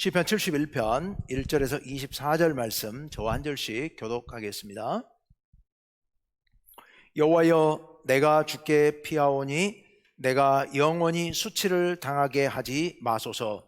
시편 71편 1절에서 24절 말씀 저와 한 절씩 교독하겠습니다. 여호와여, 내가 주께 피하오니 내가 영원히 수치를 당하게 하지 마소서.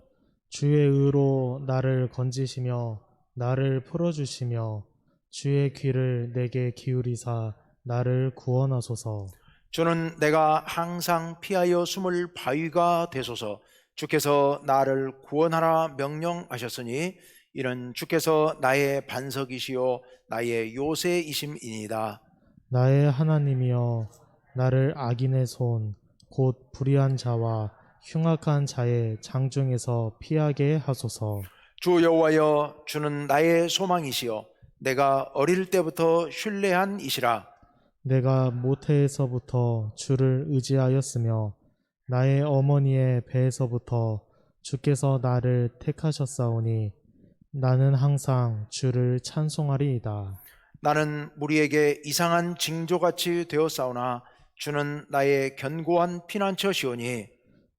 주의 의로 나를 건지시며 나를 풀어주시며 주의 귀를 내게 기울이사 나를 구원하소서. 주는 내가 항상 피하여 숨을 바위가 되소서. 주께서 나를 구원하라 명령하셨으니 이는 주께서 나의 반석이시요 나의 요새이심이니이다. 나의 하나님이여, 나를 악인의 손 곧 불의한 자와 흉악한 자의 장중에서 피하게 하소서. 주 여호와여, 주는 나의 소망이시요 내가 어릴 때부터 신뢰한 이시라. 내가 모태에서부터 주를 의지하였으며 나의 어머니의 배에서부터 주께서 나를 택하셨사오니 나는 항상 주를 찬송하리이다. 나는 무리에게 이상한 징조같이 되었사오나 주는 나의 견고한 피난처시오니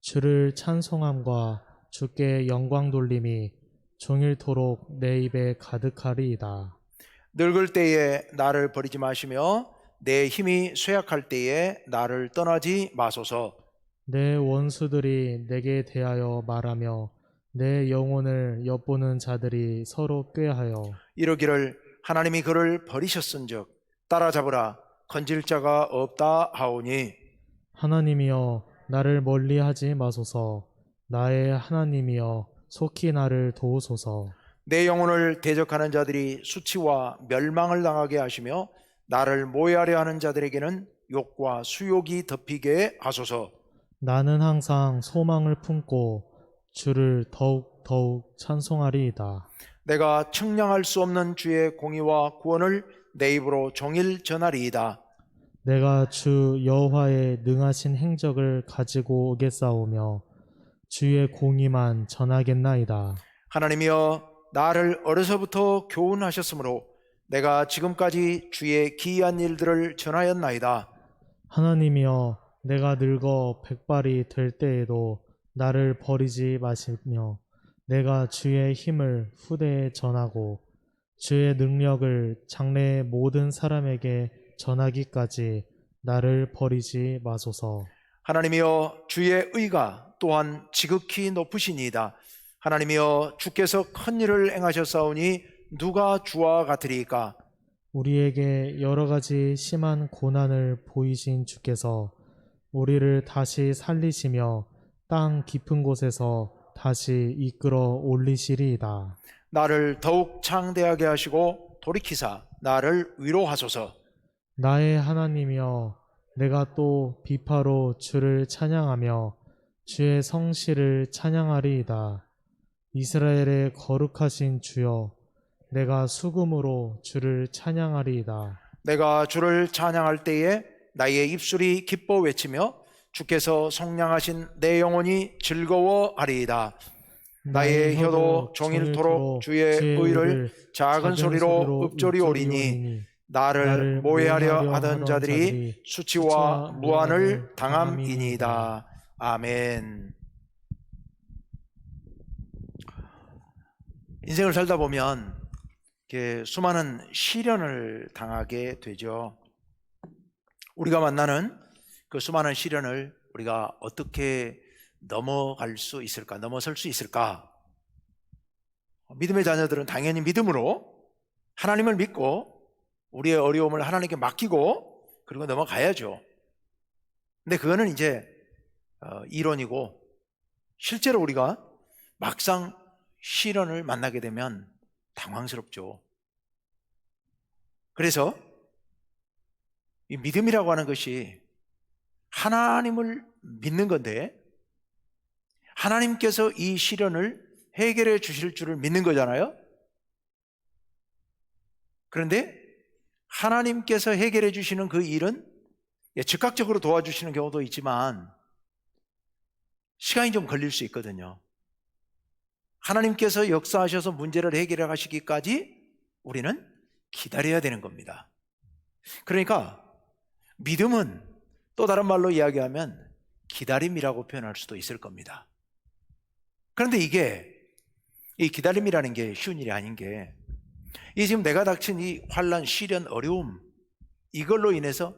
주를 찬송함과 주께 영광 돌림이 종일토록 내 입에 가득하리이다. 늙을 때에 나를 버리지 마시며 내 힘이 쇠약할 때에 나를 떠나지 마소서. 내 원수들이 내게 대하여 말하며 내 영혼을 엿보는 자들이 서로 꾀하여 이러기를 하나님이 그를 버리셨은즉 따라잡으라, 건질 자가 없다 하오니 하나님이여, 나를 멀리하지 마소서. 나의 하나님이여, 속히 나를 도우소서. 내 영혼을 대적하는 자들이 수치와 멸망을 당하게 하시며 나를 모해하려 하는 자들에게는 욕과 수욕이 덮이게 하소서. 나는 항상 소망을 품고 주를 더욱 찬송하리이다. 내가 측량할 수 없는 주의 공의와 구원을 내 입으로 종일 전하리이다. 내가 주 여호와의 능하신 행적을 가지고 오겠사오며 주의 공의만 전하겠나이다. 하나님이여, 나를 어려서부터 교훈하셨으므로 내가 지금까지 주의 기이한 일들을 전하였나이다. 하나님이여, 내가 늙어 백발이 될 때에도 나를 버리지 마시며 내가 주의 힘을 후대에 전하고 주의 능력을 장래의 모든 사람에게 전하기까지 나를 버리지 마소서. 하나님이여, 주의 의가 또한 지극히 높으시니이다. 하나님이여, 주께서 큰 일을 행하셨사오니 누가 주와 같으리이까? 우리에게 여러 가지 심한 고난을 보이신 주께서 우리를 다시 살리시며 땅 깊은 곳에서 다시 이끌어 올리시리이다. 나를 더욱 창대하게 하시고 돌이키사 나를 위로하소서. 나의 하나님이여, 내가 또 비파로 주를 찬양하며 주의 성실을 찬양하리이다. 이스라엘의 거룩하신 주여, 내가 수금으로 주를 찬양하리이다. 내가 주를 찬양할 때에 나의 입술이 기뻐 외치며 주께서 속량하신 내 영혼이 즐거워하리이다. 나의 혀도 종일토록 주의 의를 작은 소리로 읊조리오리니 나를 모해하려 하던 자들이 수치와 무한을 당함이니이다. 아멘. 인생을 살다 보면 이렇게 수많은 시련을 당하게 되죠. 우리가 만나는 그 수많은 시련을 우리가 어떻게 넘어갈 수 있을까? 넘어설 수 있을까? 믿음의 자녀들은 당연히 믿음으로 하나님을 믿고 우리의 어려움을 하나님께 맡기고 그리고 넘어가야죠. 근데 그거는 이제 이론이고 실제로 우리가 막상 시련을 만나게 되면 당황스럽죠. 그래서 이 믿음이라고 하는 것이 하나님을 믿는 건데 하나님께서 이 시련을 해결해 주실 줄을 믿는 거잖아요. 그런데 하나님께서 해결해 주시는 그 일은 즉각적으로 도와주시는 경우도 있지만 시간이 좀 걸릴 수 있거든요. 하나님께서 역사하셔서 문제를 해결해 가시기까지 우리는 기다려야 되는 겁니다. 그러니까 믿음은 또 다른 말로 이야기하면 기다림이라고 표현할 수도 있을 겁니다. 그런데 이게 이 기다림이라는 게 쉬운 일이 아닌 게, 이 지금 내가 닥친 이 환난, 시련, 어려움, 이걸로 인해서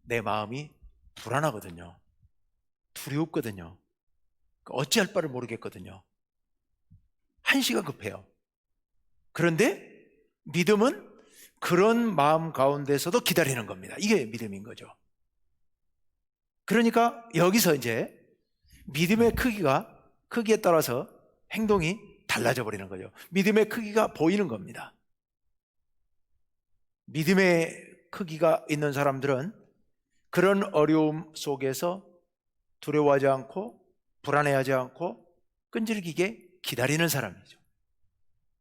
내 마음이 불안하거든요. 두렵거든요. 어찌할 바를 모르겠거든요. 한시가 급해요. 그런데 믿음은 그런 마음 가운데서도 기다리는 겁니다. 이게 믿음인 거죠. 그러니까 여기서 이제 믿음의 크기에 따라서 행동이 달라져 버리는 거죠. 믿음의 크기가 보이는 겁니다. 믿음의 크기가 있는 사람들은 그런 어려움 속에서 두려워하지 않고 불안해하지 않고 끈질기게 기다리는 사람이죠.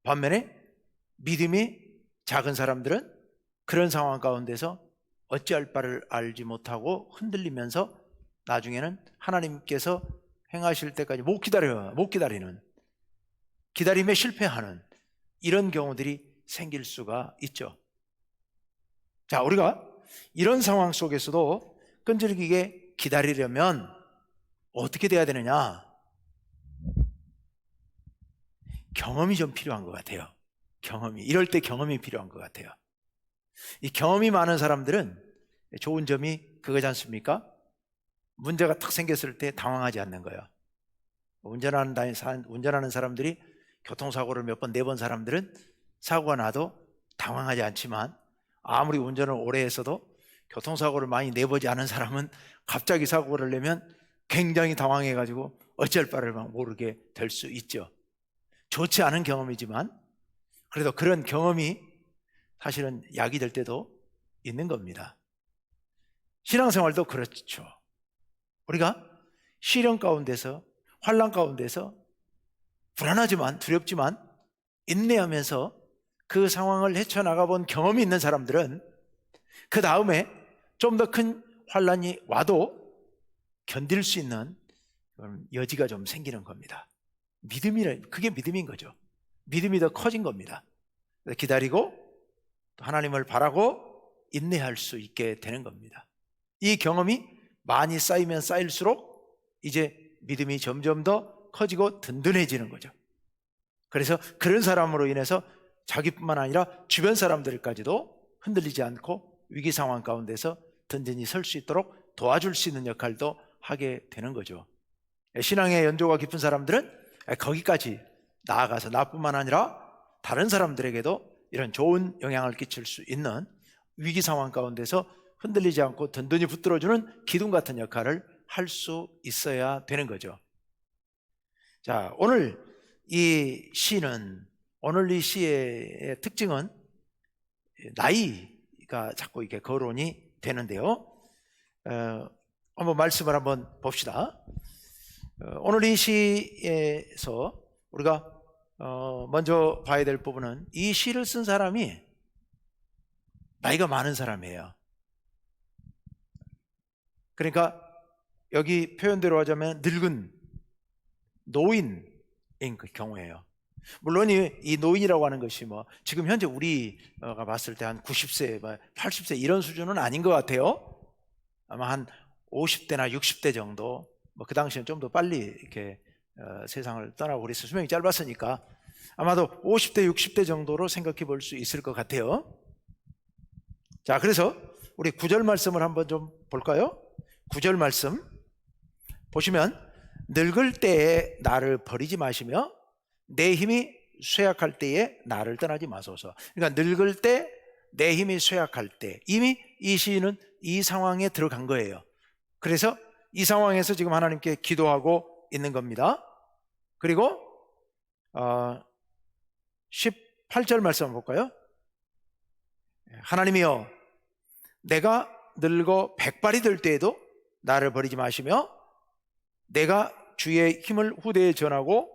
반면에 믿음이 작은 사람들은 그런 상황 가운데서 어찌할 바를 알지 못하고 흔들리면서 나중에는 하나님께서 행하실 때까지 못 기다리는, 기다림에 실패하는 이런 경우들이 생길 수가 있죠. 자, 우리가 이런 상황 속에서도 끈질기게 기다리려면 어떻게 돼야 되느냐? 경험이 좀 필요한 것 같아요. 이럴 때 경험이 필요한 것 같아요. 이 경험이 많은 사람들은 좋은 점이 그거지 않습니까? 문제가 탁 생겼을 때 당황하지 않는 거예요. 운전하는 사람들이 교통사고를 몇 번 내본 사람들은 사고가 나도 당황하지 않지만, 아무리 운전을 오래 했어도 교통사고를 많이 내보지 않은 사람은 갑자기 사고를 내면 굉장히 당황해가지고 어쩔 바를 모르게 될 수 있죠. 좋지 않은 경험이지만 그래도 그런 경험이 사실은 약이 될 때도 있는 겁니다. 신앙생활도 그렇죠. 우리가 시련 가운데서, 환난 가운데서 불안하지만 두렵지만 인내하면서 그 상황을 헤쳐나가 본 경험이 있는 사람들은 그 다음에 좀 더 큰 환난이 와도 견딜 수 있는 여지가 좀 생기는 겁니다. 그게 믿음인 거죠. 믿음이 더 커진 겁니다. 기다리고 하나님을 바라고 인내할 수 있게 되는 겁니다. 이 경험이 많이 쌓이면 쌓일수록 이제 믿음이 점점 더 커지고 든든해지는 거죠. 그래서 그런 사람으로 인해서 자기뿐만 아니라 주변 사람들까지도 흔들리지 않고 위기 상황 가운데서 든든히 설 수 있도록 도와줄 수 있는 역할도 하게 되는 거죠. 신앙의 연조가 깊은 사람들은 거기까지 나아가서 나뿐만 아니라 다른 사람들에게도 이런 좋은 영향을 끼칠 수 있는 위기 상황 가운데서 흔들리지 않고 든든히 붙들어주는 기둥 같은 역할을 할 수 있어야 되는 거죠. 자, 오늘 이 시의 특징은 나이가 자꾸 이렇게 거론이 되는데요. 한번 말씀을 한번 봅시다. 오늘 이 시에서 우리가 먼저 봐야 될 부분은 이 시를 쓴 사람이 나이가 많은 사람이에요. 그러니까 여기 표현대로 하자면 늙은 노인인 그 경우예요. 물론 이 노인이라고 하는 것이 지금 현재 우리가 봤을 때 한 90세, 80세 이런 수준은 아닌 것 같아요. 아마 한 50대나 60대 정도, 그 당시엔 좀 더 빨리 이렇게 세상을 떠나고 그래서 수명이 짧았으니까 아마도 50대, 60대 정도로 생각해 볼 수 있을 것 같아요. 자, 그래서 우리 9절 말씀을 한번 좀 볼까요? 9절 말씀 보시면 늙을 때에 나를 버리지 마시며 내 힘이 쇠약할 때에 나를 떠나지 마소서. 그러니까 늙을 때, 내 힘이 쇠약할 때, 이미 이 시인은 이 상황에 들어간 거예요. 그래서 이 상황에서 지금 하나님께 기도하고 있는 겁니다. 그리고 18절 말씀 한번 볼까요? 하나님이여, 내가 늙어 백발이 될 때에도 나를 버리지 마시며 내가 주의 힘을 후대에 전하고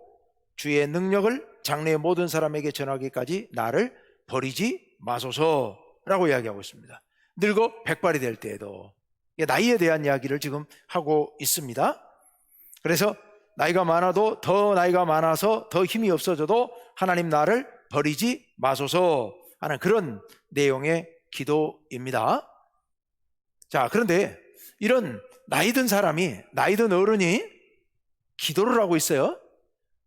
주의 능력을 장래의 모든 사람에게 전하기까지 나를 버리지 마소서라고 이야기하고 있습니다. 늙어 백발이 될 때에도, 나이에 대한 이야기를 지금 하고 있습니다. 그래서 나이가 많아도, 더 나이가 많아서 더 힘이 없어져도 하나님 나를 버리지 마소서 하는 그런 내용의 기도입니다. 자, 그런데 이런 나이든 사람이, 나이든 어른이 기도를 하고 있어요.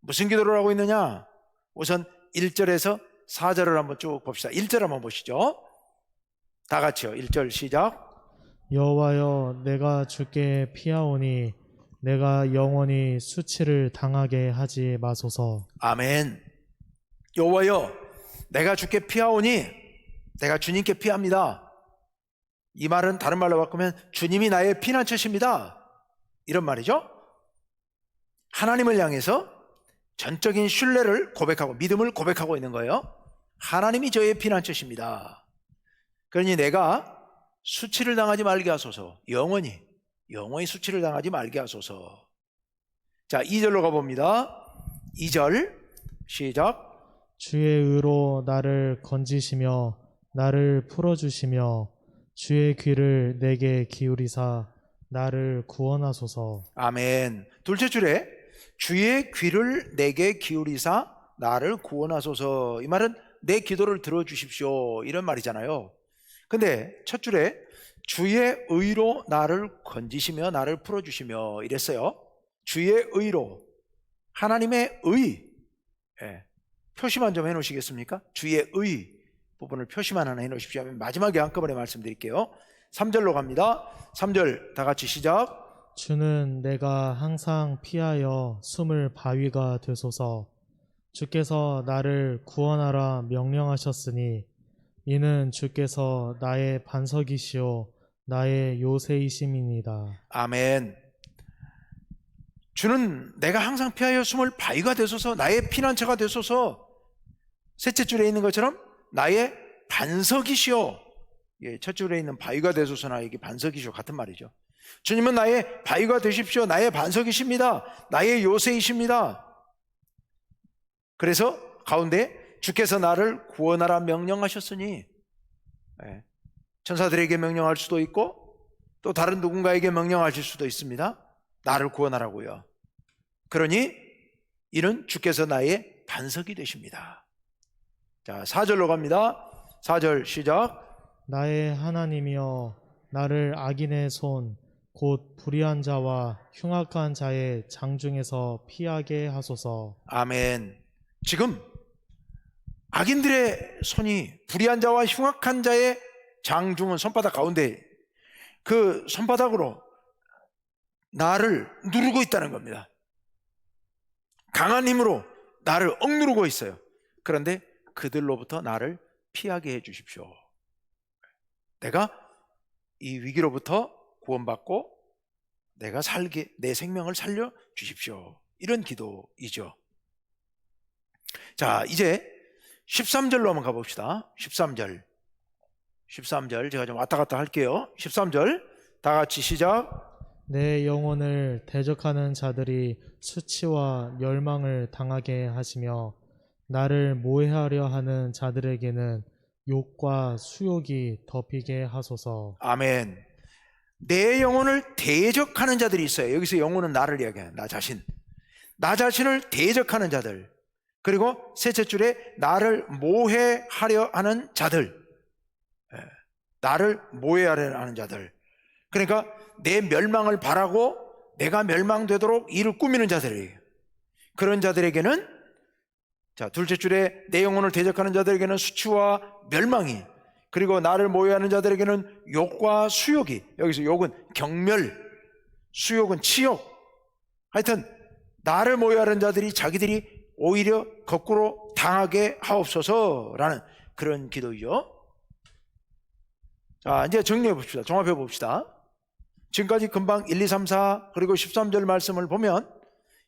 무슨 기도를 하고 있느냐? 우선 1절에서 4절을 한번 쭉 봅시다. 1절 한번 보시죠. 다 같이요. 1절 시작. 여호와여 내가 주께 피하오니 내가 영원히 수치를 당하게 하지 마소서. 아멘. 여호와여 내가 주께 피하오니, 내가 주님께 피합니다. 이 말은 다른 말로 바꾸면 주님이 나의 피난처십니다, 이런 말이죠. 하나님을 향해서 전적인 신뢰를 고백하고 믿음을 고백하고 있는 거예요. 하나님이 저의 피난처십니다. 그러니 내가 수치를 당하지 말게 하소서. 영원히 수치를 당하지 말게 하소서. 자, 2절로 가봅니다. 2절 시작. 주의 의로 나를 건지시며 나를 풀어주시며 주의 귀를 내게 기울이사 나를 구원하소서. 아멘. 둘째 줄에 주의 귀를 내게 기울이사 나를 구원하소서. 이 말은 내 기도를 들어주십시오, 이런 말이잖아요. 근데 첫 줄에 주의 의로 나를 건지시며 나를 풀어주시며 이랬어요. 주의 의로, 하나님의 의, 표시만 좀 해놓으시겠습니까? 주의 의 부분을 표시만 하나 해놓으십시오. 마지막에 한꺼번에 말씀드릴게요. 3절로 갑니다. 3절 다 같이 시작. 주는 내가 항상 피하여 숨을 바위가 되소서. 주께서 나를 구원하라 명령하셨으니 이는 주께서 나의 반석이시오 나의 요새이심이니이다. 아멘. 주는 내가 항상 피하여 숨을 바위가 되소서, 나의 피난처가 되소서. 셋째 줄에 있는 것처럼 나의 반석이시오. 첫 줄에 있는 바위가 되소서, 나에게 반석이시오 같은 말이죠. 주님은 나의 바위가 되십시오. 나의 반석이십니다. 나의 요새이십니다. 그래서 가운데 주께서 나를 구원하라 명령하셨으니, 천사들에게 명령할 수도 있고 또 다른 누군가에게 명령하실 수도 있습니다. 나를 구원하라고요. 그러니 이는 주께서 나의 반석이 되십니다. 자, 4절로 갑니다. 4절 시작. 나의 하나님이여 나를 악인의 손 곧 불의한 자와 흉악한 자의 장중에서 피하게 하소서. 아멘. 지금 악인들의 손이 불의한 자와 흉악한 자의 장중은 손바닥 가운데, 그 손바닥으로 나를 누르고 있다는 겁니다. 강한 힘으로 나를 억누르고 있어요. 그런데 그들로부터 나를 피하게 해 주십시오. 내가 이 위기로부터 구원받고 내가 살게, 내 생명을 살려 주십시오, 이런 기도이죠. 자, 이제 13절로 한번 가봅시다. 13절 제가 좀 왔다 갔다 할게요. 13절 다 같이 시작. 내 영혼을 대적하는 자들이 수치와 멸망을 당하게 하시며 나를 모해하려 하는 자들에게는 욕과 수욕이 덮이게 하소서. 아멘. 내 영혼을 대적하는 자들이 있어요. 여기서 영혼은 나를 이야기해요. 나 자신을 대적하는 자들, 그리고 셋째 줄에 나를 모해하려 하는 자들, 나를 모해하려 하는 자들, 그러니까 내 멸망을 바라고 내가 멸망되도록 일을 꾸미는 자들이에요. 그런 자들에게는, 자, 둘째 줄에 내 영혼을 대적하는 자들에게는 수치와 멸망이, 그리고 나를 모해하는 자들에게는 욕과 수욕이, 여기서 욕은 경멸, 수욕은 치욕, 하여튼 나를 모해하는 자들이 자기들이 오히려 거꾸로 당하게 하옵소서라는 그런 기도이죠. 자, 이제 정리해 봅시다. 종합해 봅시다. 지금까지 금방 1, 2, 3, 4 그리고 13절 말씀을 보면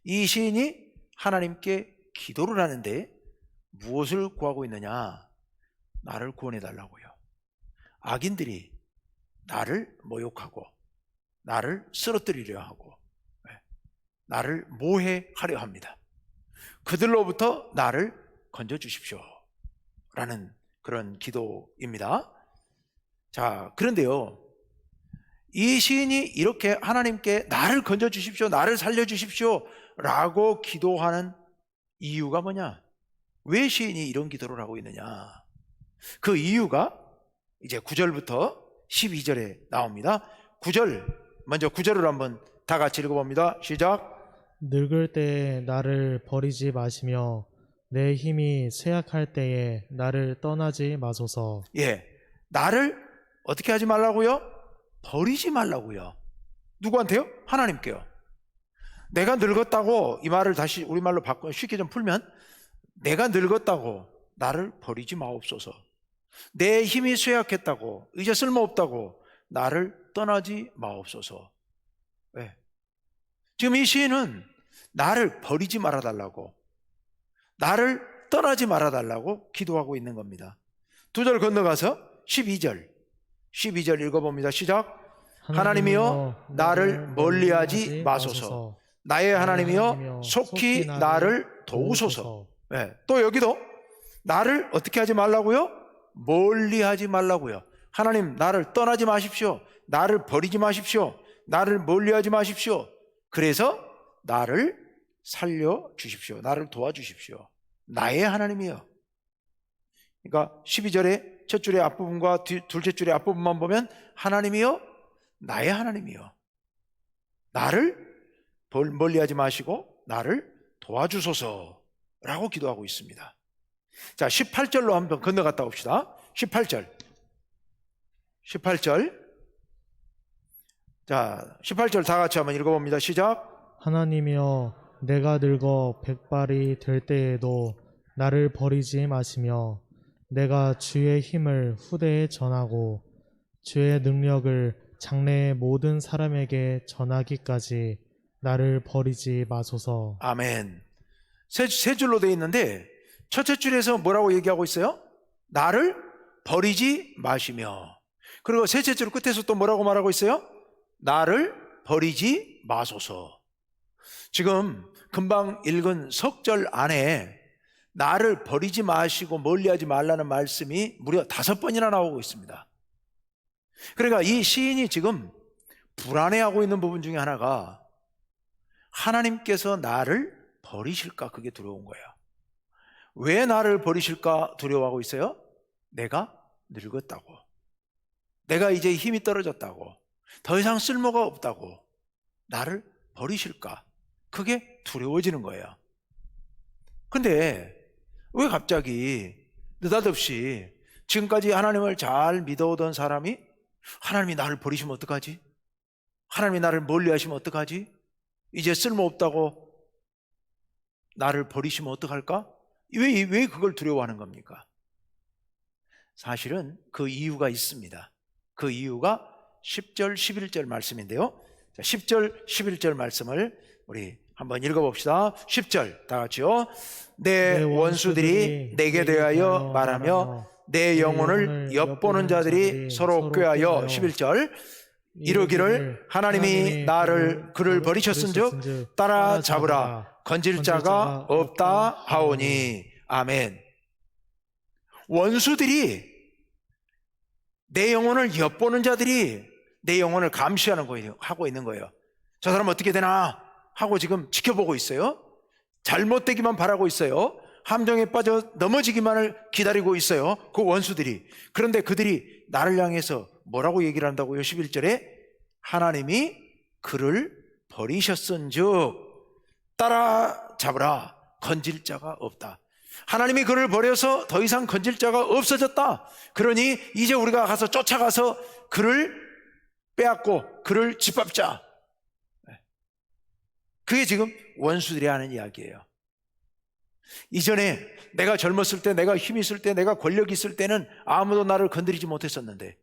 이 시인이 하나님께 기도를 하는데 무엇을 구하고 있느냐? 나를 구원해 달라고요. 악인들이 나를 모욕하고 나를 쓰러뜨리려 하고 나를 모해하려 합니다. 그들로부터 나를 건져주십시오 라는 그런 기도입니다. 자, 그런데요, 이 시인이 이렇게 하나님께 나를 건져주십시오, 나를 살려주십시오 라고 기도하는 이유가 뭐냐? 왜 시인이 이런 기도를 하고 있느냐? 그 이유가 이제 9절부터 12절에 나옵니다. 9절, 먼저 9절을 한번 다 같이 읽어봅니다. 시작. 늙을 때에 나를 버리지 마시며 내 힘이 쇠약할 때에 나를 떠나지 마소서. 예, 나를 어떻게 하지 말라고요? 버리지 말라고요. 누구한테요? 하나님께요. 내가 늙었다고, 이 말을 다시 우리말로 바꿔 쉽게 좀 풀면, 내가 늙었다고 나를 버리지 마옵소서. 내 힘이 쇠약했다고, 이제 쓸모없다고 나를 떠나지 마옵소서. 네. 지금 이 시인은 나를 버리지 말아달라고, 나를 떠나지 말아달라고 기도하고 있는 겁니다. 두 절 건너가서 12절 읽어봅니다. 시작. 하나님이여 나를 멀리하지 마소서. 나의 하나님이여 속히 나를 도우소서. 네. 또 여기도 나를 어떻게 하지 말라고요? 멀리하지 말라고요. 하나님, 나를 떠나지 마십시오. 나를 버리지 마십시오. 나를 멀리하지 마십시오. 그래서 나를 살려주십시오. 나를 도와주십시오. 나의 하나님이요. 그러니까 12절의 첫 줄의 앞부분과 둘째 줄의 앞부분만 보면 하나님이요, 나의 하나님이요. 나를 멀리하지 마시고 나를 도와주소서라고 기도하고 있습니다. 자, 18절로 한번 건너갔다 옵시다. 18절. 자, 18절 다 같이 한번 읽어봅니다. 시작. 하나님이여 내가 늙어 백발이 될 때에도 나를 버리지 마시며 내가 주의 힘을 후대에 전하고 주의 능력을 장래의 모든 사람에게 전하기까지 나를 버리지 마소서. 아멘. 세 줄로 되어 있는데 첫째 줄에서 뭐라고 얘기하고 있어요? 나를 버리지 마시며. 그리고 셋째 줄 끝에서 또 뭐라고 말하고 있어요? 나를 버리지 마소서. 지금 금방 읽은 석절 안에 나를 버리지 마시고 멀리하지 말라는 말씀이 무려 5번이나 나오고 있습니다. 그러니까 이 시인이 지금 불안해하고 있는 부분 중에 하나가 하나님께서 나를 버리실까, 그게 두려운 거예요. 왜 나를 버리실까 두려워하고 있어요? 내가 늙었다고, 내가 이제 힘이 떨어졌다고, 더 이상 쓸모가 없다고, 나를 버리실까, 그게 두려워지는 거예요. 근데 왜 갑자기 느닷없이 지금까지 하나님을 잘 믿어오던 사람이 하나님이 나를 버리시면 어떡하지? 하나님이 나를 멀리하시면 어떡하지? 이제 쓸모없다고 나를 버리시면 어떡할까? 왜 그걸 두려워하는 겁니까? 사실은 그 이유가 있습니다. 그 이유가 10절, 11절 말씀인데요. 10절, 11절 말씀을 우리 한번 읽어봅시다. 10절 다 같이요. 내 원수들이 내게 대하여 말하며 내 영혼을 엿보는 자들이 서로 꾀하여. 11절 이르기를 하나님이 그를 버리셨은즉 따라잡으라 건질 자가 없다 하오니. 아멘. 원수들이, 내 영혼을 엿보는 자들이 내 영혼을 감시하는 거예요. 하고 있는 거예요. 저 사람 어떻게 되나 하고 지금 지켜보고 있어요. 잘못되기만 바라고 있어요. 함정에 빠져 넘어지기만을 기다리고 있어요, 그 원수들이. 그런데 그들이 나를 향해서 뭐라고 얘기를 한다고요? 11절에 하나님이 그를 버리셨은즉 따라잡으라 건질 자가 없다. 하나님이 그를 버려서 더 이상 건질 자가 없어졌다. 그러니 이제 우리가 가서 쫓아가서 그를 빼앗고 그를 짓밟자. 그게 지금 원수들이 하는 이야기예요. 이전에 내가 젊었을 때, 내가 힘이 있을 때, 내가 권력이 있을 때는 아무도 나를 건드리지 못했었는데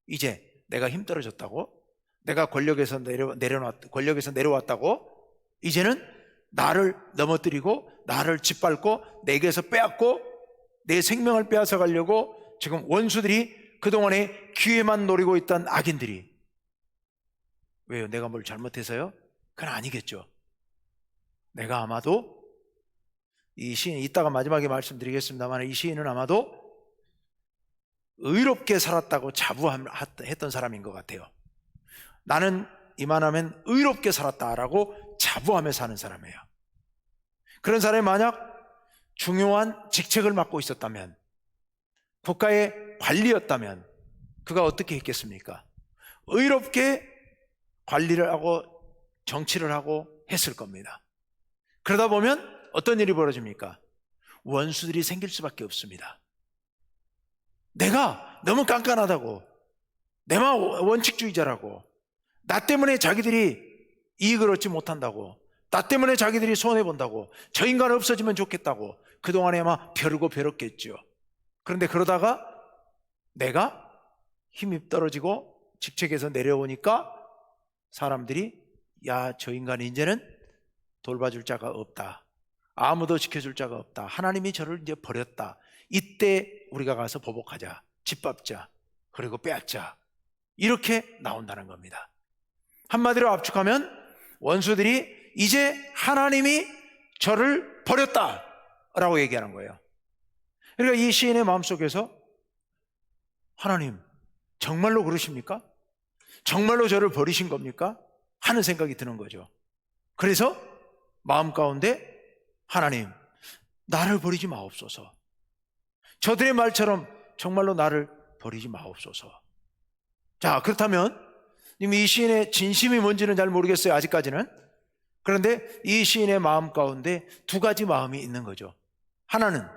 이제 내가 힘 떨어졌다고, 내가 권력에서 내려왔다고, 이제는 나를 넘어뜨리고 나를 짓밟고 내게서 빼앗고 내 생명을 빼앗아 가려고 지금 원수들이 그동안에 기회만 노리고 있던 악인들이. 왜요? 내가 뭘 잘못해서요? 그건 아니겠죠. 내가 아마도, 이 시인 이따가 마지막에 말씀드리겠습니다만, 이 시인은 아마도 의롭게 살았다고 자부했던 사람인 것 같아요. 나는 이만하면 의롭게 살았다라고 자부하며 사는 사람이에요. 그런 사람이 만약 중요한 직책을 맡고 있었다면, 국가의 관리였다면 그가 어떻게 했겠습니까? 의롭게 관리를 하고 정치를 하고 했을 겁니다. 그러다 보면 어떤 일이 벌어집니까? 원수들이 생길 수밖에 없습니다. 내가 너무 깐깐하다고, 내만 원칙주의자라고, 나 때문에 자기들이 이익을 얻지 못한다고, 나 때문에 자기들이 손해본다고, 저 인간 없어지면 좋겠다고 그동안에 막 벼르고 벼렀겠죠. 그런데 그러다가 내가 힘이 떨어지고 직책에서 내려오니까 사람들이 야, 저 인간 이제는 돌봐줄 자가 없다, 아무도 지켜줄 자가 없다, 하나님이 저를 이제 버렸다. 이때 우리가 가서 보복하자, 짓밟자, 그리고 빼앗자, 이렇게 나온다는 겁니다. 한마디로 압축하면 원수들이 이제 하나님이 저를 버렸다라고 얘기하는 거예요. 그러니까 이 시인의 마음속에서 하나님 정말로 그러십니까? 정말로 저를 버리신 겁니까? 하는 생각이 드는 거죠. 그래서 마음 가운데 하나님 나를 버리지 마옵소서, 저들의 말처럼 정말로 나를 버리지 마옵소서. 자, 그렇다면 이 시인의 진심이 뭔지는 잘 모르겠어요, 아직까지는. 그런데 이 시인의 마음 가운데 두 가지 마음이 있는 거죠. 하나는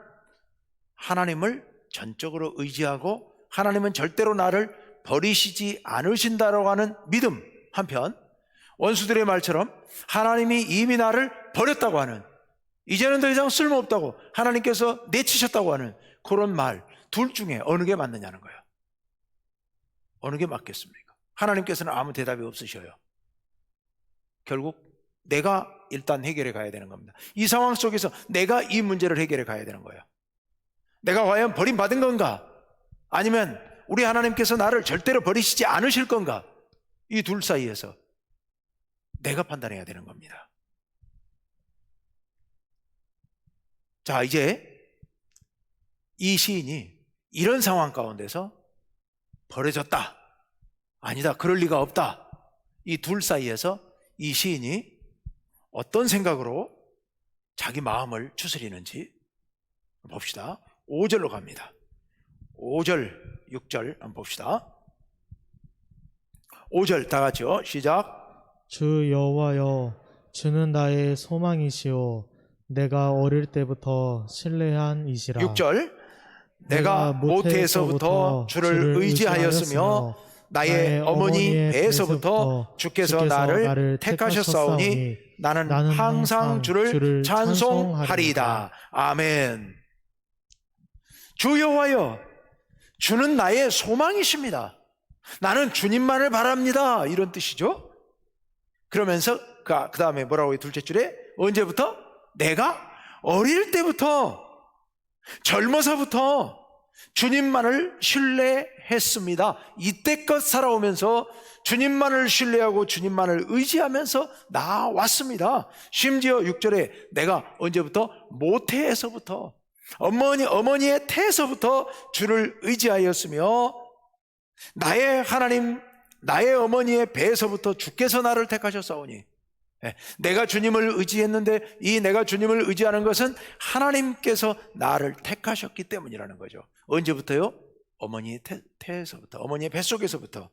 하나님을 전적으로 의지하고 하나님은 절대로 나를 버리시지 않으신다라고 하는 믿음, 한편 원수들의 말처럼 하나님이 이미 나를 버렸다고 하는, 이제는 더 이상 쓸모없다고 하나님께서 내치셨다고 하는 그런 말, 둘 중에 어느 게 맞느냐는 거예요. 어느 게 맞겠습니까? 하나님께서는 아무 대답이 없으셔요. 결국 내가 일단 해결해 가야 되는 겁니다. 이 상황 속에서 내가 이 문제를 해결해 가야 되는 거예요. 내가 과연 버림받은 건가? 아니면 우리 하나님께서 나를 절대로 버리시지 않으실 건가? 이 둘 사이에서 내가 판단해야 되는 겁니다. 자, 이제 이 시인이 이런 상황 가운데서 버려졌다, 아니다, 그럴 리가 없다, 이 둘 사이에서 이 시인이 어떤 생각으로 자기 마음을 추스리는지 봅시다. 5절로 갑니다. 5절, 6절 한번 봅시다. 5절 다 같이요, 시작. 주 여호와여, 주는 나의 소망이시오. 내가 어릴 때부터 신뢰한 이시라. 6절, 내가 모태에서부터 주를 의지하였으며 나의 어머니 배에서부터 주께서 나를 택하셨사오니 나는 항상 주를 찬송하리이다. 아멘. 주 여호와여, 주는 나의 소망이십니다. 나는 주님만을 바랍니다, 이런 뜻이죠. 그러면서 그 다음에 뭐라고 해요? 둘째 줄에 언제부터? 내가 어릴 때부터, 젊어서부터 주님만을 신뢰했습니다. 이때껏 살아오면서 주님만을 신뢰하고 주님만을 의지하면서 나왔습니다. 심지어 6절에 내가 언제부터? 모태에서부터, 어머니의 태에서부터 주를 의지하였으며 나의 하나님, 나의 어머니의 배에서부터 주께서 나를 택하셨사오니, 내가 주님을 의지했는데 이 내가 주님을 의지하는 것은 하나님께서 나를 택하셨기 때문이라는 거죠. 언제부터요? 어머니의 태에서부터, 어머니의 뱃속에서부터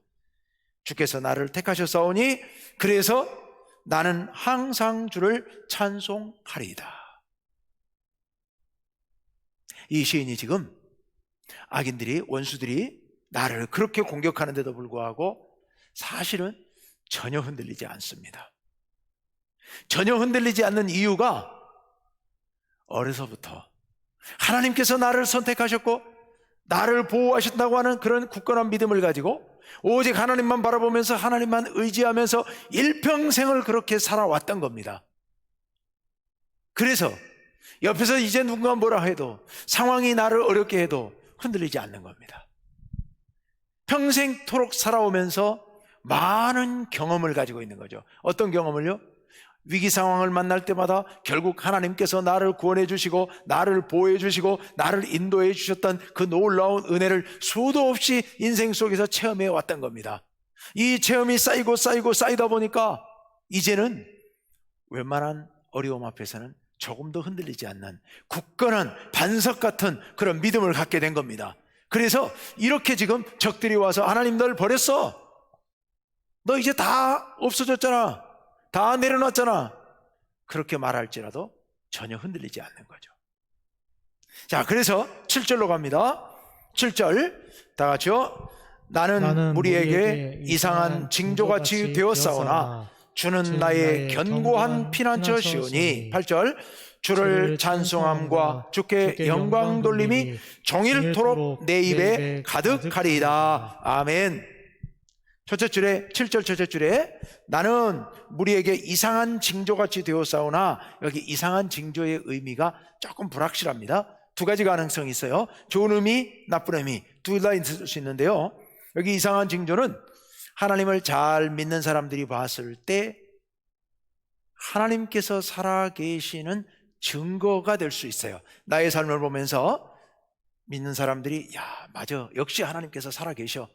주께서 나를 택하셨사오니 그래서 나는 항상 주를 찬송하리이다. 이 시인이 지금 악인들이, 원수들이 나를 그렇게 공격하는데도 불구하고 사실은 전혀 흔들리지 않습니다. 전혀 흔들리지 않는 이유가 어려서부터 하나님께서 나를 선택하셨고 나를 보호하신다고 하는 그런 굳건한 믿음을 가지고 오직 하나님만 바라보면서 하나님만 의지하면서 일평생을 그렇게 살아왔던 겁니다. 그래서 옆에서 이제 누군가 뭐라 해도, 상황이 나를 어렵게 해도 흔들리지 않는 겁니다. 평생토록 살아오면서 많은 경험을 가지고 있는 거죠. 어떤 경험을요? 위기 상황을 만날 때마다 결국 하나님께서 나를 구원해 주시고 나를 보호해 주시고 나를 인도해 주셨던 그 놀라운 은혜를 수도 없이 인생 속에서 체험해 왔던 겁니다. 이 체험이 쌓이고 쌓이다 보니까 이제는 웬만한 어려움 앞에서는 조금도 흔들리지 않는 굳건한 반석 같은 그런 믿음을 갖게 된 겁니다. 그래서 이렇게 지금 적들이 와서 하나님 널 버렸어, 너 이제 다 없어졌잖아, 다 내려놨잖아, 그렇게 말할지라도 전혀 흔들리지 않는 거죠. 자, 그래서 7절로 갑니다. 7절 다 같이요. 나는 무리에게 이상한 징조같이 되었사오나 주는 나의 견고한 피난처시오니. 8절 주를 찬송함과 주께 영광 돌림이 종일토록 내 입에 가득하리이다. 아멘. 첫째 줄에 7절 첫째 줄에 나는 무리에게 이상한 징조같이 되었사오나, 여기 이상한 징조의 의미가 조금 불확실합니다. 두 가지 가능성이 있어요. 좋은 의미, 나쁜 의미 둘 다 있을 수 있는데요, 여기 이상한 징조는 하나님을 잘 믿는 사람들이 봤을 때 하나님께서 살아계시는 증거가 될 수 있어요. 나의 삶을 보면서 믿는 사람들이 야, 맞아, 역시 하나님께서 살아계셔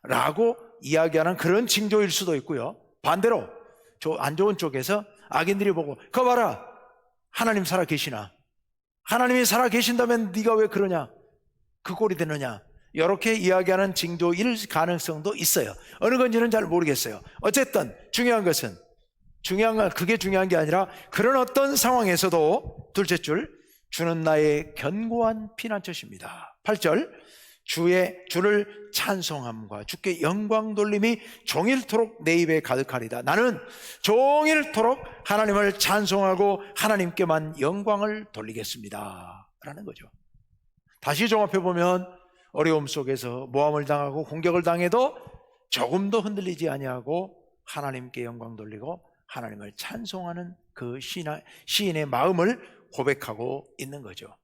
라고 이야기하는 그런 징조일 수도 있고요, 반대로 안 좋은 쪽에서 악인들이 보고 그거 봐라, 하나님 살아계시나, 하나님이 살아계신다면 네가 왜 그러냐, 그 꼴이 되느냐, 이렇게 이야기하는 징조일 가능성도 있어요. 어느 건지는 잘 모르겠어요. 어쨌든 중요한 건 그게 중요한 게 아니라 그런 어떤 상황에서도 둘째 줄, 주는 나의 견고한 피난처십니다. 8절 주를 찬송함과 주께 영광 돌림이 종일토록 내 입에 가득하리다. 나는 종일토록 하나님을 찬송하고 하나님께만 영광을 돌리겠습니다 라는 거죠. 다시 종합해 보면 어려움 속에서 모함을 당하고 공격을 당해도 조금도 흔들리지 아니하고 하나님께 영광 돌리고 하나님을 찬송하는 그 시인의 마음을 고백하고 있는 거죠.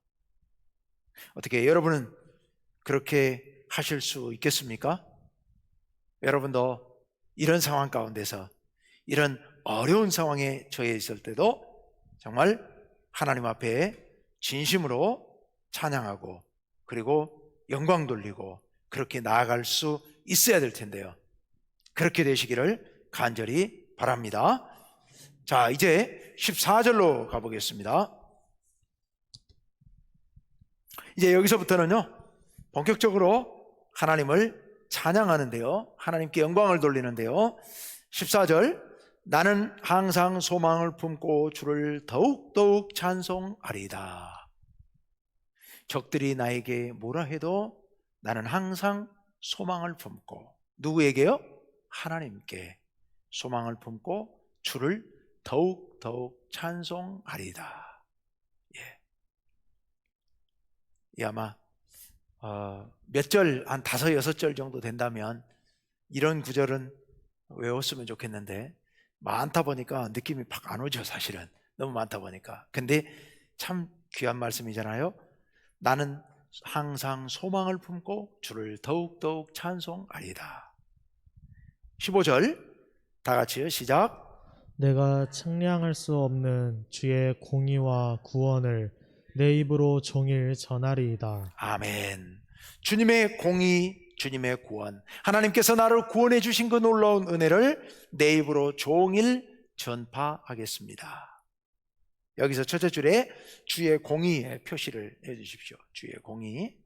어떻게 여러분은 그렇게 하실 수 있겠습니까? 여러분도 이런 상황 가운데서, 이런 어려운 상황에 처해 있을 때도 정말 하나님 앞에 진심으로 찬양하고 그리고 영광 돌리고 그렇게 나아갈 수 있어야 될 텐데요, 그렇게 되시기를 간절히 바랍니다. 자, 이제 14절로 가보겠습니다. 이제 여기서부터는요, 본격적으로 하나님을 찬양하는데요, 하나님께 영광을 돌리는데요, 14절 나는 항상 소망을 품고 주를 더욱더욱 찬송하리이다. 적들이 나에게 뭐라 해도 나는 항상 소망을 품고, 누구에게요? 하나님께 소망을 품고 주를 더욱더욱 찬송하리이다. 예. 아마 몇 절, 한 5, 6절 정도 된다면 이런 구절은 외웠으면 좋겠는데 많다 보니까 느낌이 팍 안 오죠. 사실은 너무 많다 보니까. 근데 참 귀한 말씀이잖아요. 나는 항상 소망을 품고 주를 더욱더욱 찬송하리이다. 15절 다 같이요, 시작. 내가 측량할 수 없는 주의 공의와 구원을 내 입으로 종일 전하리이다. 아멘. 주님의 공의, 주님의 구원, 하나님께서 나를 구원해 주신 그 놀라운 은혜를 내 입으로 종일 전파하겠습니다. 여기서 첫째 줄에 주의 공의의 표시를 해주십시오. 주의 공의.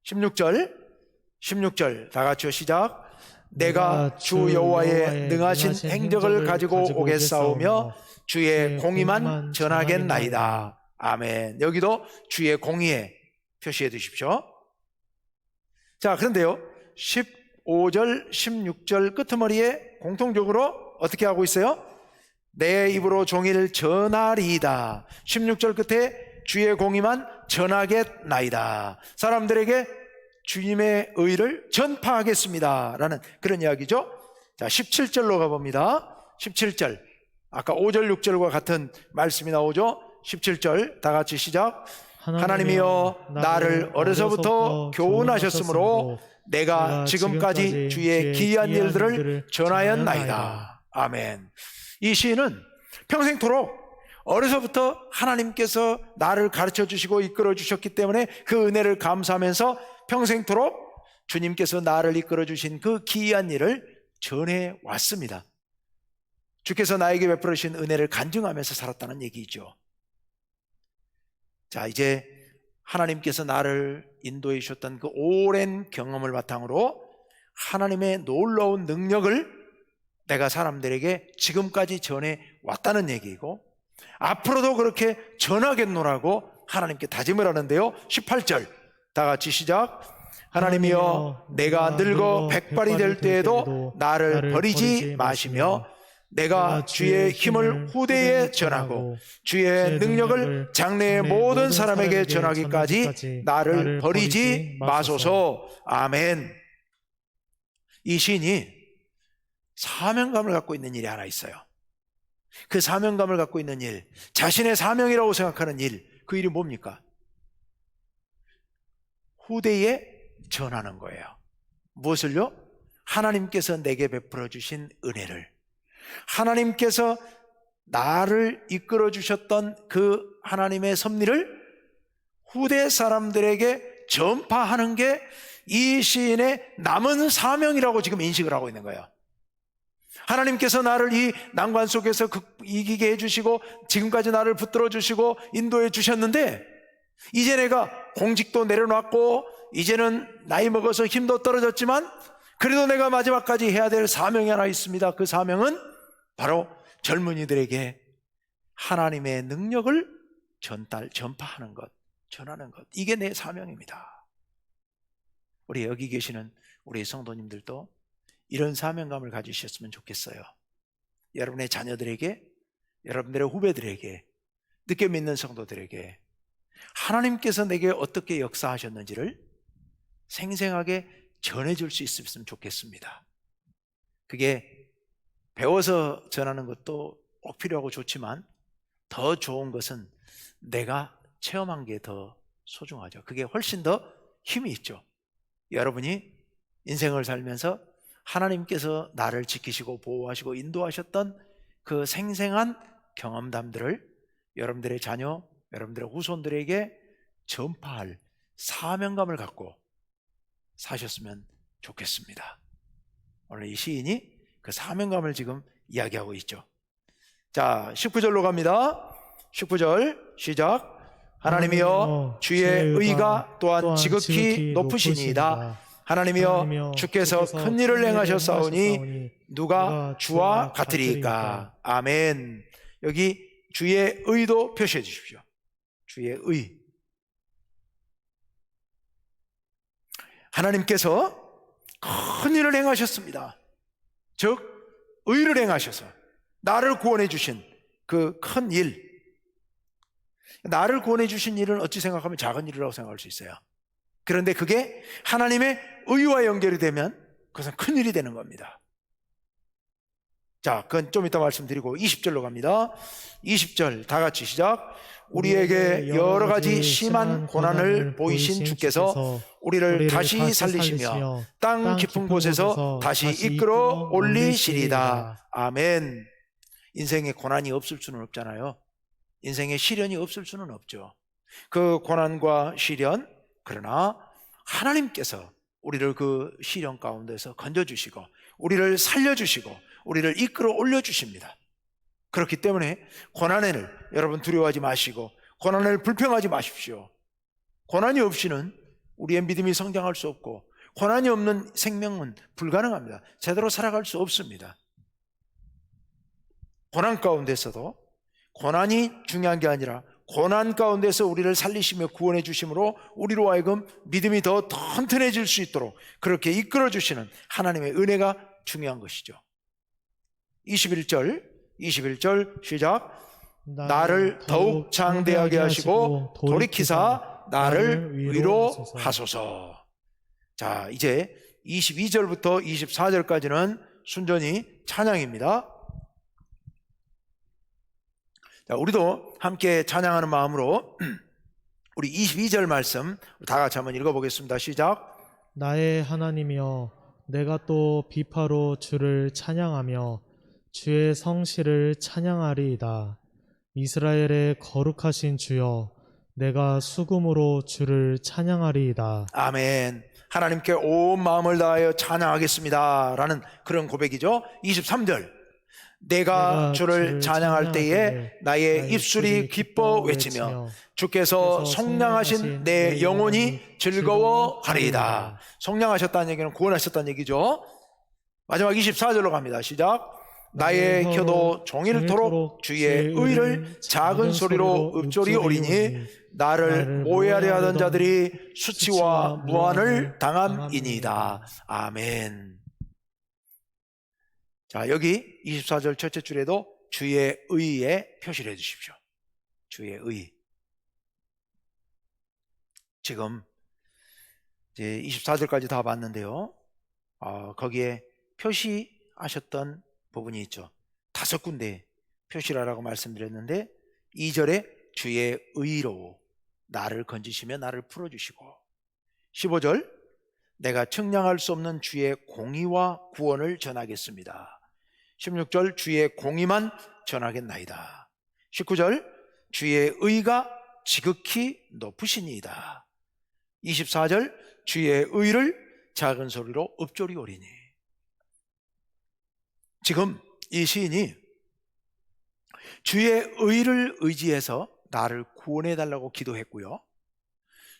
16절 다 같이요, 시작. 내가 주 여호와의 능하신 행적을 가지고 오겠사오며 주의 공의만 전하겠나이다. 아멘. 여기도 주의 공의에 표시해 두십시오. 자, 그런데요, 15절 16절 끄트머리에 공통적으로 어떻게 하고 있어요? 내 입으로 종일 전하리이다. 16절 끝에 주의 공의만 전하겠나이다. 사람들에게 주님의 의를 전파하겠습니다 라는 그런 이야기죠. 자, 17절로 가봅니다. 17절, 아까 5절 6절과 같은 말씀이 나오죠. 17절 다 같이 시작. 하나님이여 나를 어려서부터 교훈하셨으므로 내가 지금까지 주의 기이한 일들을 전하였나이다. 아멘. 이 시인은 평생토록 어려서부터 하나님께서 나를 가르쳐 주시고 이끌어 주셨기 때문에 그 은혜를 감사하면서 평생토록 주님께서 나를 이끌어 주신 그 기이한 일을 전해 왔습니다. 주께서 나에게 베풀어 주신 은혜를 간증하면서 살았다는 얘기죠. 자, 이제 하나님께서 나를 인도해 주셨던 그 오랜 경험을 바탕으로 하나님의 놀라운 능력을 내가 사람들에게 지금까지 전해 왔다는 얘기이고 앞으로도 그렇게 전하겠노라고 하나님께 다짐을 하는데요. 18절 다 같이 시작. 하나님이여 내가 늙어 백발이 될 때에도 나를 버리지 마시며 내가 주의 힘을 후대에 전하고 주의 능력을 장래의 모든 사람에게 전하기까지 나를 버리지 마소서. 아멘. 이 시인이 사명감을 갖고 있는 일이 하나 있어요. 그 사명감을 갖고 있는 일, 자신의 사명이라고 생각하는 일, 그 일이 뭡니까? 후대에 전하는 거예요. 무엇을요? 하나님께서 내게 베풀어 주신 은혜를, 하나님께서 나를 이끌어 주셨던 그 하나님의 섭리를 후대 사람들에게 전파하는 게 이 시인의 남은 사명이라고 지금 인식을 하고 있는 거예요. 하나님께서 나를 이 난관 속에서 이기게 해주시고 지금까지 나를 붙들어 주시고 인도해 주셨는데, 이제 내가 공직도 내려놨고 이제는 나이 먹어서 힘도 떨어졌지만 그래도 내가 마지막까지 해야 될 사명이 하나 있습니다. 그 사명은 바로 젊은이들에게 하나님의 능력을 전파하는 것, 전하는 것. 이게 내 사명입니다. 우리 여기 계시는 우리 성도님들도 이런 사명감을 가지셨으면 좋겠어요. 여러분의 자녀들에게, 여러분들의 후배들에게, 늦게 믿는 성도들에게 하나님께서 내게 어떻게 역사하셨는지를 생생하게 전해줄 수 있으면 좋겠습니다. 그게 배워서 전하는 것도 꼭 필요하고 좋지만 더 좋은 것은 내가 체험한 게 더 소중하죠. 그게 훨씬 더 힘이 있죠. 여러분이 인생을 살면서 하나님께서 나를 지키시고 보호하시고 인도하셨던 그 생생한 경험담들을 여러분들의 자녀, 여러분들의 후손들에게 전파할 사명감을 갖고 사셨으면 좋겠습니다. 오늘 이 시인이 그 사명감을 지금 이야기하고 있죠. 자, 19절로 갑니다. 19절 시작. 하나님이여 주의 의가 또한 지극히 높으시니이다. 하나님이여 주께서 큰 일을 행하셨사오니 누가 주와 같으리까. 아멘. 여기 주의 의도 표시해 주십시오. 주의 의. 하나님께서 큰 일을 행하셨습니다. 즉 의를 행하셔서 나를 구원해 주신 그 큰 일, 나를 구원해 주신 일은 어찌 생각하면 작은 일이라고 생각할 수 있어요. 그런데 그게 하나님의 의와 연결이 되면 그것은 큰 일이 되는 겁니다. 자, 그건 좀 이따 말씀드리고 20절로 갑니다. 20절 다 같이 시작. 우리에게 여러 가지 심한 고난을 보이신 주께서 우리를 다시 살리시며 땅 깊은 곳에서 다시 이끌어 올리시리다. 아멘. 인생에 고난이 없을 수는 없잖아요. 인생에 시련이 없을 수는 없죠. 그 고난과 시련, 그러나 하나님께서 우리를 그 시련 가운데서 건져주시고 우리를 살려주시고 우리를 이끌어 올려주십니다. 그렇기 때문에 고난을 여러분 두려워하지 마시고 고난을 불평하지 마십시오. 고난이 없이는 우리의 믿음이 성장할 수 없고 고난이 없는 생명은 불가능합니다. 제대로 살아갈 수 없습니다. 고난 가운데서도 고난이 중요한 게 아니라 고난 가운데서 우리를 살리시며 구원해 주심으로 우리로 하여금 믿음이 더 튼튼해질 수 있도록 그렇게 이끌어 주시는 하나님의 은혜가 중요한 것이죠. 21절 시작. 나를 더욱 장대하게 하시고 돌이키사 나를 위로하소서. 자, 이제 22절부터 24절까지는 순전히 찬양입니다. 자, 우리도 함께 찬양하는 마음으로 우리 22절 말씀 다 같이 한번 읽어보겠습니다. 시작. 나의 하나님이여 내가 또 비파로 주를 찬양하며 주의 성실을 찬양하리이다. 이스라엘의 거룩하신 주여 내가 수금으로 주를 찬양하리이다. 아멘. 하나님께 온 마음을 다하여 찬양하겠습니다 라는 그런 고백이죠. 23절. 내가 주를 찬양할 때에 나의 입술이 기뻐 외치며 주께서 속량하신 내 영혼이 즐거워하리이다. 속량하셨다는 얘기는 구원하셨다는 얘기죠. 마지막 24절로 갑니다. 시작. 나의 혀도 종일토록 주의 의를 작은 소리로 읊조리오리니 나를 모해하려 하던 자들이 수치와 무한을 당함이니이다. 아멘. 자, 여기 24절 첫째 줄에도 주의 의에 표시를 해 주십시오. 주의 의. 지금 이제 24절까지 다 봤는데요. 거기에 표시하셨던 부분이 있죠. 5군데 표시라고 말씀드렸는데 2절에 주의 의로 나를 건지시며 나를 풀어주시고, 15절 내가 측량할 수 없는 주의 공의와 구원을 전하겠습니다. 16절 주의 공의만 전하겠나이다. 19절 주의 의가 지극히 높으시니이다. 24절 주의 의를 작은 소리로 읊조리오리니. 지금 이 시인이 주의 의를 의지해서 나를 구원해 달라고 기도했고요,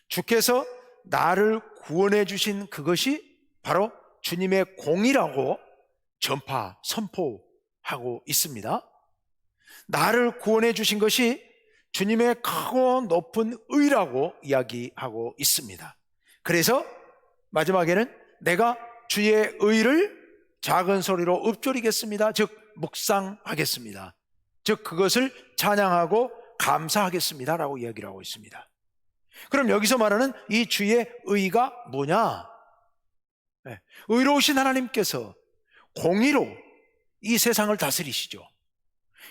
주께서 나를 구원해 주신 그것이 바로 주님의 공의라고 선포하고 있습니다. 나를 구원해 주신 것이 주님의 크고 높은 의라고 이야기하고 있습니다. 그래서 마지막에는 내가 주의 의를 작은 소리로 읊조리겠습니다. 즉 묵상하겠습니다. 즉 그것을 찬양하고 감사하겠습니다 라고 이야기를 하고 있습니다. 그럼 여기서 말하는 이 주의 의가 뭐냐? 의로우신 하나님께서 공의로 이 세상을 다스리시죠.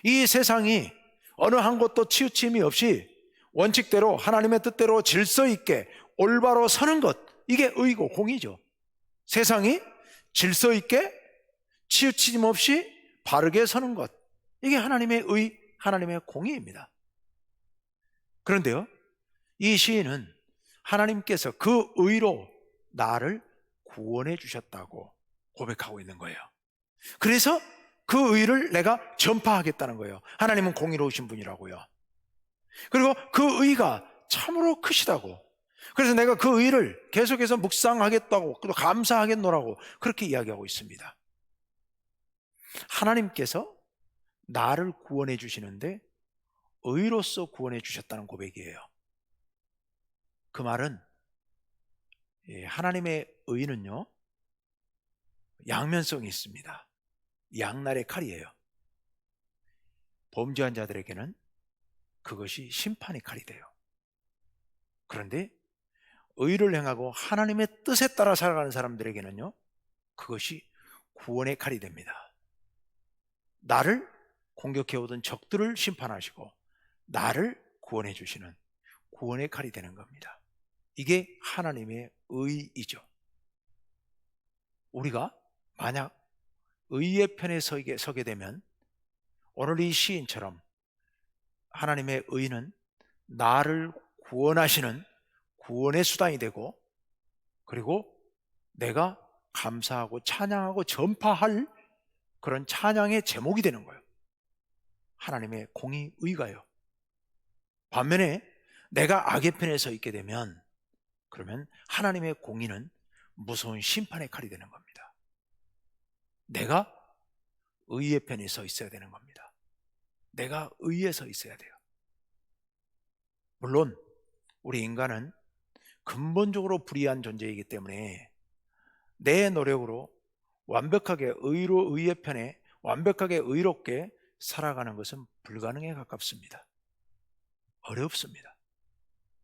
이 세상이 어느 한 곳도 치우침이 없이 원칙대로 하나님의 뜻대로 질서 있게 올바로 서는 것, 이게 의고 공의죠. 세상이 질서 있게 치우침 없이 바르게 서는 것, 이게 하나님의 의, 하나님의 공의입니다. 그런데요, 이 시인은 하나님께서 그 의로 나를 구원해 주셨다고 고백하고 있는 거예요. 그래서 그 의를 내가 전파하겠다는 거예요. 하나님은 공의로우신 분이라고요. 그리고 그 의가 참으로 크시다고, 그래서 내가 그 의를 계속해서 묵상하겠다고, 또 감사하겠노라고 그렇게 이야기하고 있습니다. 하나님께서 나를 구원해 주시는데 의로서 구원해 주셨다는 고백이에요. 그 말은 하나님의 의는요, 양면성이 있습니다. 양날의 칼이에요. 범죄한 자들에게는 그것이 심판의 칼이 돼요. 그런데 의를 행하고 하나님의 뜻에 따라 살아가는 사람들에게는요, 그것이 구원의 칼이 됩니다. 나를 공격해오던 적들을 심판하시고 나를 구원해 주시는 구원의 칼이 되는 겁니다. 이게 하나님의 의이죠. 우리가 만약 의의 편에 서게 되면 오늘 이 시인처럼 하나님의 의는 나를 구원하시는 구원의 수단이 되고, 그리고 내가 감사하고 찬양하고 전파할 그런 찬양의 제목이 되는 거예요. 하나님의 공의 의가요. 반면에 내가 악의 편에 서 있게 되면, 그러면 하나님의 공의는 무서운 심판의 칼이 되는 겁니다. 내가 의의 편에 서 있어야 되는 겁니다. 내가 의에 서 있어야 돼요. 물론 우리 인간은 근본적으로 불의한 존재이기 때문에 내 노력으로 완벽하게 의의 편에 완벽하게 의롭게 살아가는 것은 불가능에 가깝습니다. 어렵습니다.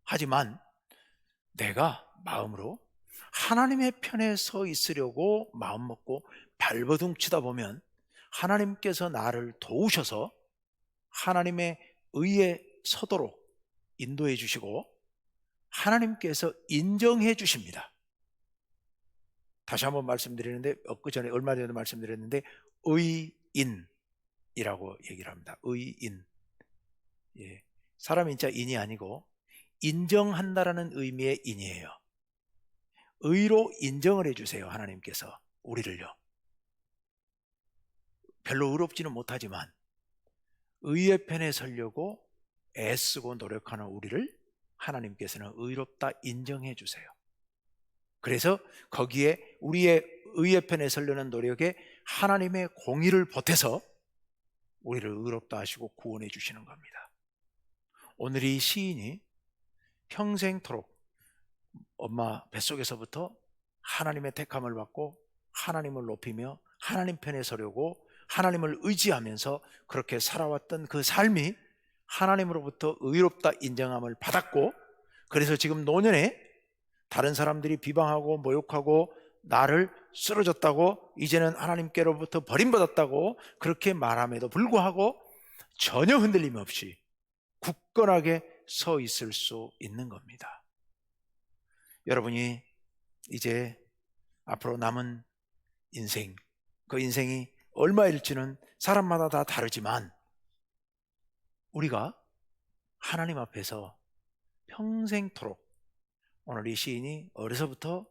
하지만 내가 마음으로 하나님의 편에 서 있으려고 마음 먹고 발버둥치다 보면 하나님께서 나를 도우셔서 하나님의 의에 서도록 인도해 주시고 하나님께서 인정해 주십니다. 다시 한번 말씀드리는데, 얼마 전에 말씀드렸는데 의인이라고 얘기를 합니다. 의인. 사람 인자 인이 아니고 인정한다라는 의미의 인이에요. 의로 인정을 해주세요. 하나님께서 우리를요. 별로 의롭지는 못하지만 의의 편에 서려고 애쓰고 노력하는 우리를 하나님께서는 의롭다 인정해 주세요. 그래서 거기에 우리의 의의 편에 서려는 노력에 하나님의 공의를 보태서 우리를 의롭다 하시고 구원해 주시는 겁니다. 오늘 이 시인이 평생토록 엄마 뱃속에서부터 하나님의 택함을 받고 하나님을 높이며 하나님 편에 서려고 하나님을 의지하면서 그렇게 살아왔던 그 삶이 하나님으로부터 의롭다 인정함을 받았고, 그래서 지금 노년에 다른 사람들이 비방하고 모욕하고 나를 쓰러졌다고, 이제는 하나님께로부터 버림받았다고 그렇게 말함에도 불구하고 전혀 흔들림 없이 굳건하게 서 있을 수 있는 겁니다. 여러분이 이제 앞으로 남은 인생, 그 인생이 얼마일지는 사람마다 다 다르지만 우리가 하나님 앞에서 평생토록, 오늘 이 시인이 어려서부터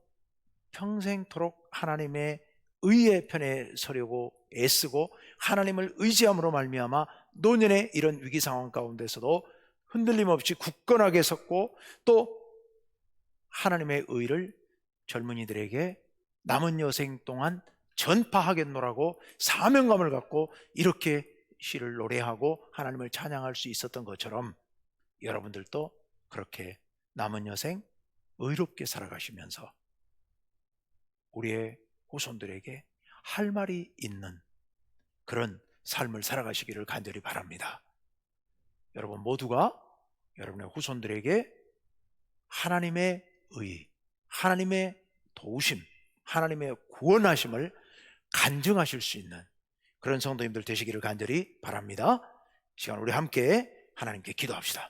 평생토록 하나님의 의의 편에 서려고 애쓰고 하나님을 의지함으로 말미암아 노년의 이런 위기 상황 가운데서도 흔들림 없이 굳건하게 섰고, 또 하나님의 의를 젊은이들에게 남은 여생 동안 전파하겠노라고 사명감을 갖고 이렇게 시를 노래하고 하나님을 찬양할 수 있었던 것처럼 여러분들도 그렇게 남은 여생 의롭게 살아가시면서 우리의 후손들에게 할 말이 있는 그런 삶을 살아가시기를 간절히 바랍니다. 여러분 모두가 여러분의 후손들에게 하나님의 의, 하나님의 도우심, 하나님의 구원하심을 간증하실 수 있는 그런 성도님들 되시기를 간절히 바랍니다. 이 시간 우리 함께 하나님께 기도합시다.